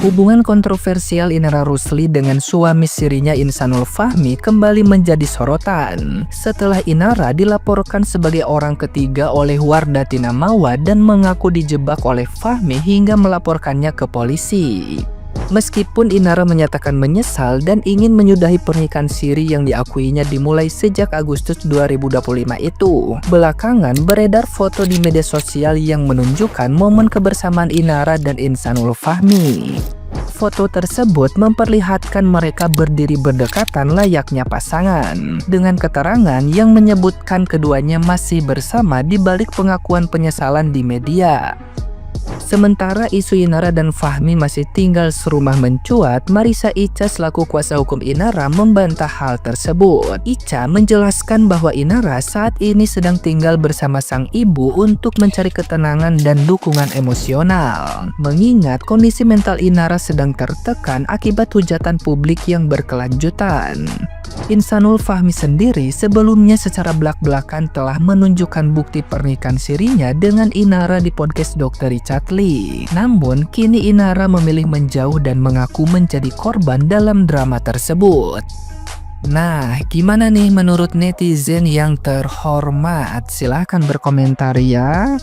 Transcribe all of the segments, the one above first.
Hubungan kontroversial Inara Rusli dengan suami sirinya Insanul Fahmi kembali menjadi sorotan setelah Inara dilaporkan sebagai orang ketiga oleh Wardatina Mawat dan mengaku dijebak oleh Fahmi hingga melaporkannya ke polisi. Meskipun Inara menyatakan menyesal dan ingin menyudahi pernikahan siri yang diakuinya dimulai sejak Agustus 2025 itu, belakangan beredar foto di media sosial yang menunjukkan momen kebersamaan Inara dan Insanul Fahmi. Foto tersebut memperlihatkan mereka berdiri berdekatan layaknya pasangan, dengan keterangan yang menyebutkan keduanya masih bersama di balik pengakuan penyesalan di media. Sementara isu Inara dan Fahmi masih tinggal serumah mencuat, Marissa Ica selaku kuasa hukum Inara membantah hal tersebut. Ica menjelaskan bahwa Inara saat ini sedang tinggal bersama sang ibu untuk mencari ketenangan dan dukungan emosional, mengingat kondisi mental Inara sedang tertekan akibat hujatan publik yang berkelanjutan. Insanul Fahmi sendiri sebelumnya secara belak-belakan telah menunjukkan bukti pernikahan sirinya dengan Inara di podcast Dr. Richard Lee. Namun, kini Inara memilih menjauh dan mengaku menjadi korban dalam drama tersebut. Nah, gimana nih menurut netizen yang terhormat? Silahkan berkomentar ya.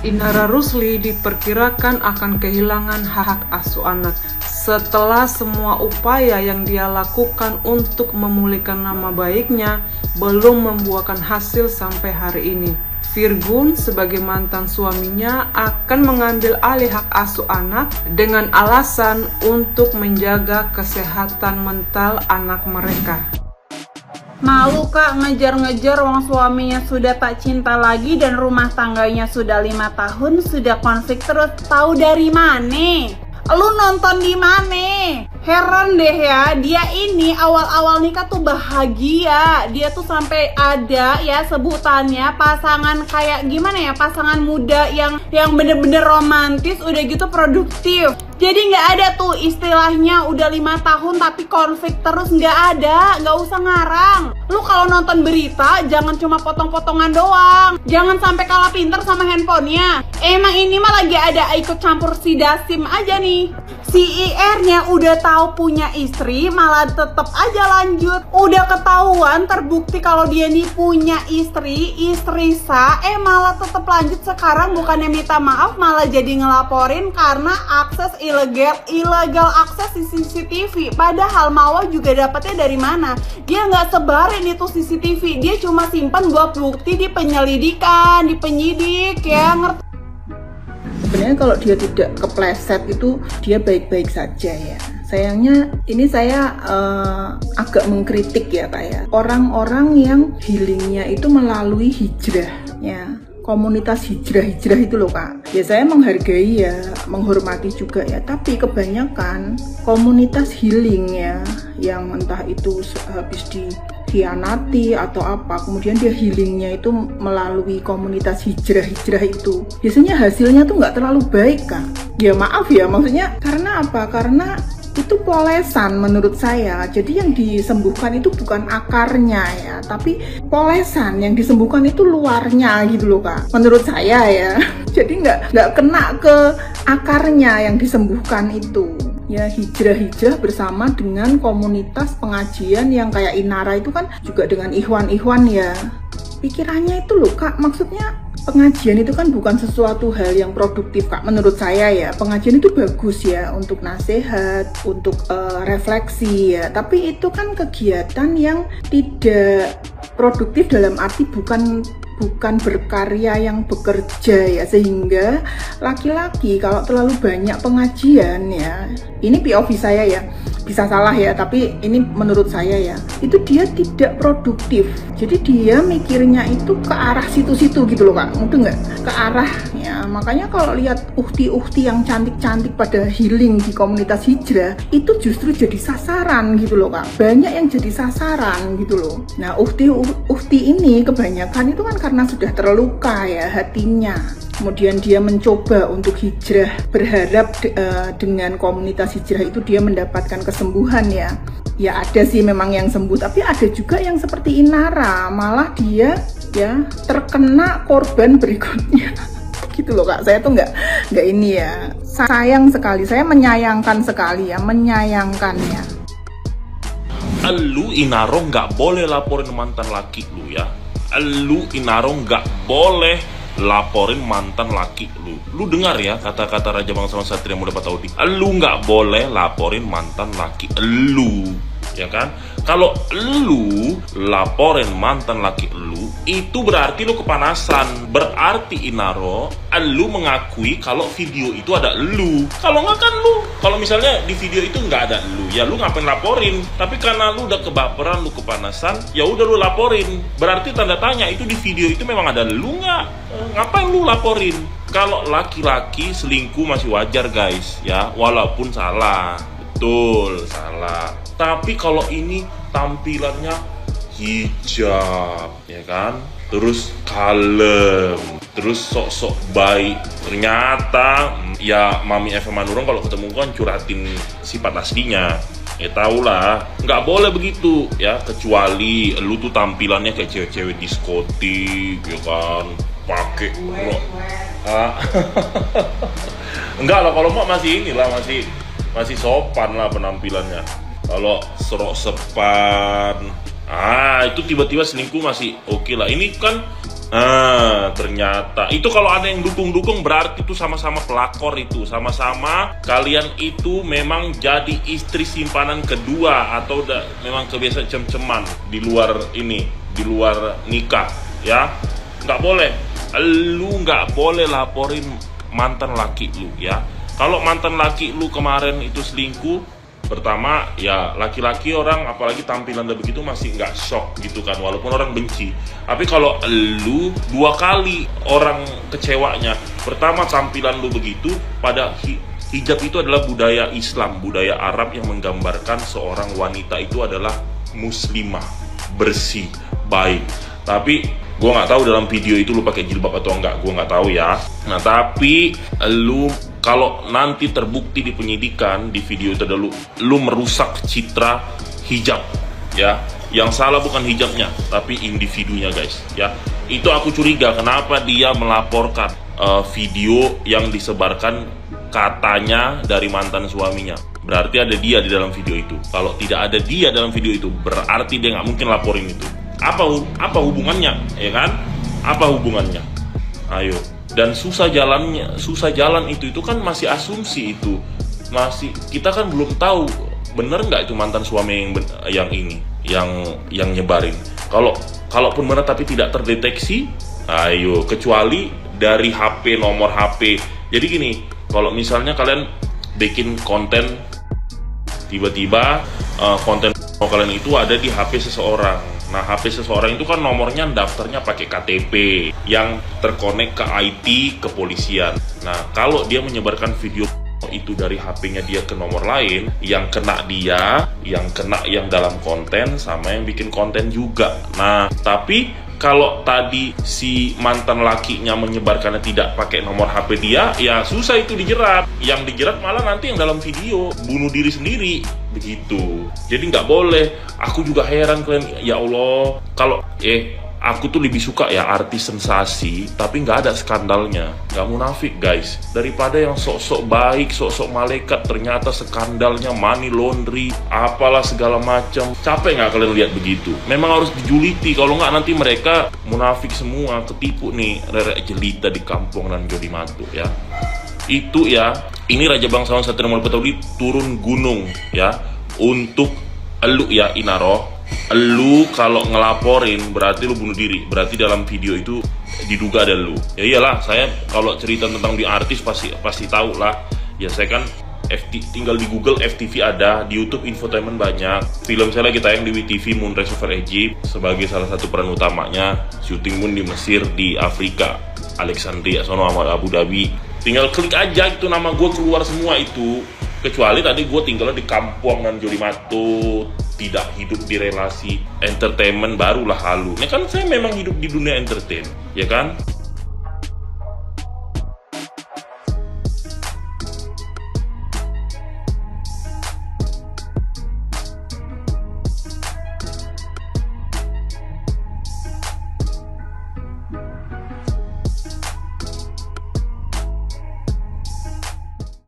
Inara Rusli diperkirakan akan kehilangan hak asuh anak setelah semua upaya yang dia lakukan untuk memulihkan nama baiknya belum membuahkan hasil sampai hari ini. Virgun sebagai mantan suaminya akan mengambil alih hak asuh anak dengan alasan untuk menjaga kesehatan mental anak mereka. Malu kak ngejar-ngejar wong suaminya sudah tak cinta lagi dan rumah tangganya sudah 5 tahun sudah konflik terus. Tahu dari mana? Lu nonton di mana? Heran deh ya, dia ini awal-awal nikah tuh bahagia. Dia tuh sampai ada ya sebutannya pasangan kayak gimana ya, pasangan muda yang bener-bener romantis, udah gitu produktif. Jadi nggak ada tuh istilahnya udah 5 tahun tapi konflik terus, nggak ada, nggak usah ngarang. Lu kalau nonton berita jangan cuma potong-potongan doang, jangan sampai kalah pinter sama handphonenya. Emang ini mah lagi ada ikut campur si Dasim aja nih. Si IR-nya udah tahu punya istri malah tetep aja lanjut. Udah ketahuan terbukti kalau dia nih punya istri sah, malah tetep lanjut. Sekarang bukannya minta maaf malah jadi ngelaporin karena akses ilegal akses di CCTV. Padahal Mawar juga dapetnya dari mana? Dia nggak sebarin itu CCTV, dia cuma simpan buat bukti di penyelidikan, di penyidik ya, ngerti? Sebenarnya kalau dia tidak kepleset itu dia baik-baik saja ya. Sayangnya ini saya agak mengkritik ya Kak ya. Orang-orang yang healingnya itu melalui hijrah ya. Komunitas hijrah itu loh Kak. Ya saya menghargai ya, menghormati juga ya. Tapi kebanyakan komunitas healing ya, yang entah itu habis dikhianati atau apa, kemudian dia healingnya itu melalui komunitas hijrah itu. Biasanya hasilnya tuh nggak terlalu baik Kak. Ya maaf ya, maksudnya karena apa? Karena itu polesan menurut saya. Jadi yang disembuhkan itu bukan akarnya ya, tapi polesan. Yang disembuhkan itu luarnya gitu loh Kak, menurut saya ya. Jadi nggak kena ke akarnya yang disembuhkan itu ya. Hijrah bersama dengan komunitas pengajian yang kayak Inara itu kan juga dengan ikhwan ya. Pikirannya itu loh Kak, maksudnya pengajian itu kan bukan sesuatu hal yang produktif Kak, menurut saya ya. Pengajian itu bagus ya untuk nasihat, untuk refleksi ya, tapi itu kan kegiatan yang tidak produktif dalam arti bukan berkarya yang bekerja ya. Sehingga laki-laki kalau terlalu banyak pengajian ya, ini POV saya ya, bisa salah ya, tapi ini menurut saya ya, itu dia tidak produktif. Jadi dia mikirnya itu ke arah situ-situ gitu loh Kak, mudah nggak? Ke arah ya. Makanya kalau lihat ukti-ukti yang cantik-cantik pada healing di komunitas hijrah, itu justru jadi sasaran gitu loh Kak. Banyak yang jadi sasaran gitu loh. Nah ukti ini kebanyakan itu kan karena sudah terluka ya hatinya. Kemudian dia mencoba untuk hijrah, berharap dengan komunitas hijrah itu dia mendapatkan kesembuhan ya. Ya ada sih memang yang sembuh, tapi ada juga yang seperti Inara, malah dia ya terkena korban berikutnya. gitu loh Kak. Saya tuh nggak ini ya, sayang sekali, saya menyayangkan sekali ya, menyayangkannya. Lu Inaro nggak boleh laporin mantan laki lu ya. Lu Inaro nggak boleh laporin mantan laki lu. Lu dengar ya kata-kata Raja Bangsawan Satria Muda Pataudi. Lu nggak boleh laporin mantan laki lu, ya kan? Kalau lu laporin mantan laki lu, itu berarti lu kepanasan. Berarti Inaro, lu mengakui kalau video itu ada lu. Kalau nggak kan lu, kalau misalnya di video itu nggak ada lu, ya lu ngapain laporin? Tapi karena lu udah kebaperan, lu kepanasan, ya udah lu laporin. Berarti tanda tanya, itu di video itu memang ada lu nggak? Ngapain lu laporin? Kalau laki-laki selingkuh masih wajar guys, ya, walaupun salah. Betul, salah. Tapi kalau ini tampilannya hijab, ya kan? Terus kalem, terus sok-sok baik. Ternyata ya Mami Eva Manurung kalau ketemu kan curhatin sifat aslinya. Ya tau lah, nggak boleh begitu ya, kecuali lu tuh tampilannya kayak cewek-cewek diskotik, ya kan? Pakai enggak lah, kalau mau masih inilah, masih sopan lah penampilannya. Kalau serok sepan, itu tiba-tiba selingkuh masih oke lah. Ini kan ternyata itu kalau ada yang dukung-dukung berarti itu sama-sama pelakor, itu sama-sama kalian itu memang jadi istri simpanan kedua atau memang kebiasaan cem-ceman di luar ini, di luar nikah ya. Nggak boleh, lu nggak boleh laporin mantan laki lu ya. Kalau mantan laki lu kemarin itu selingkuh, pertama ya laki-laki orang apalagi tampilan udah begitu masih nggak shock gitu kan, walaupun orang benci. Tapi kalau lu dua kali orang kecewanya, pertama tampilan lu begitu, pada hijab itu adalah budaya Islam, budaya Arab yang menggambarkan seorang wanita itu adalah muslimah, bersih, baik. Tapi gue nggak tahu dalam video itu lu pakai jilbab atau enggak, gue nggak tahu ya. Nah tapi lu kalau nanti terbukti di penyidikan di video itu adalah lu merusak citra hijab ya. Yang salah bukan hijabnya tapi individunya guys ya. Itu aku curiga kenapa dia melaporkan video yang disebarkan katanya dari mantan suaminya. Berarti ada dia di dalam video itu. Kalau tidak ada dia dalam video itu, berarti dia nggak mungkin laporin itu. Apa hubungannya, ya kan? Apa hubungannya? Ayo. Dan susah jalan itu kan masih asumsi itu. Masih kita kan belum tahu bener nggak itu mantan suami yang nyebarin. Kalaupun benar tapi tidak terdeteksi, ayo, kecuali dari HP, nomor HP. Jadi gini, kalau misalnya kalian bikin konten tiba-tiba konten kalian itu ada di HP seseorang. Nah, HP seseorang itu kan nomornya daftarnya pakai KTP yang terkonek ke IT kepolisian. Nah, kalau dia menyebarkan video itu dari HP-nya dia ke nomor lain, yang kena dia, yang kena yang dalam konten, sama yang bikin konten juga. Nah, tapi kalau tadi si mantan lakinya menyebarkannya tidak pakai nomor HP dia, ya susah itu dijerat. Yang dijerat malah nanti yang dalam video bunuh diri sendiri, begitu. Jadi nggak boleh. Aku juga heran kalian, ya Allah. Kalau aku tuh lebih suka ya artis sensasi, tapi nggak ada skandalnya, nggak munafik guys. Daripada yang sok-sok baik, sok-sok malaikat, ternyata skandalnya money laundry, apalah segala macam. Capek nggak kalian lihat begitu? Memang harus dijuliti, kalau nggak nanti mereka munafik semua, ketipu nih rerek jelita di kampung dan Jodi Matu ya. Itu ya, ini Raja Bangsawan Satria Muda Pataudi turun gunung ya untuk elu ya Inaro. Lu kalau ngelaporin berarti lu bunuh diri. Berarti dalam video itu diduga ada lu. Ya iyalah, saya kalau cerita tentang di artis pasti tahu lah. Ya saya kan tinggal di Google FTV ada, di YouTube infotainment banyak. Film saya lagi tayang di WTV, Moonrise Over Egypt, sebagai salah satu peran utamanya. Syuting pun di Mesir, di Afrika, Alexandria, sono sama Abu Dhabi. Tinggal klik aja itu nama gue keluar semua itu. Kecuali tadi gue tinggal di kampung dan Jodi Matu, tidak hidup di relasi entertainment, barulah halu. Nah kan saya memang hidup di dunia entertain, ya kan?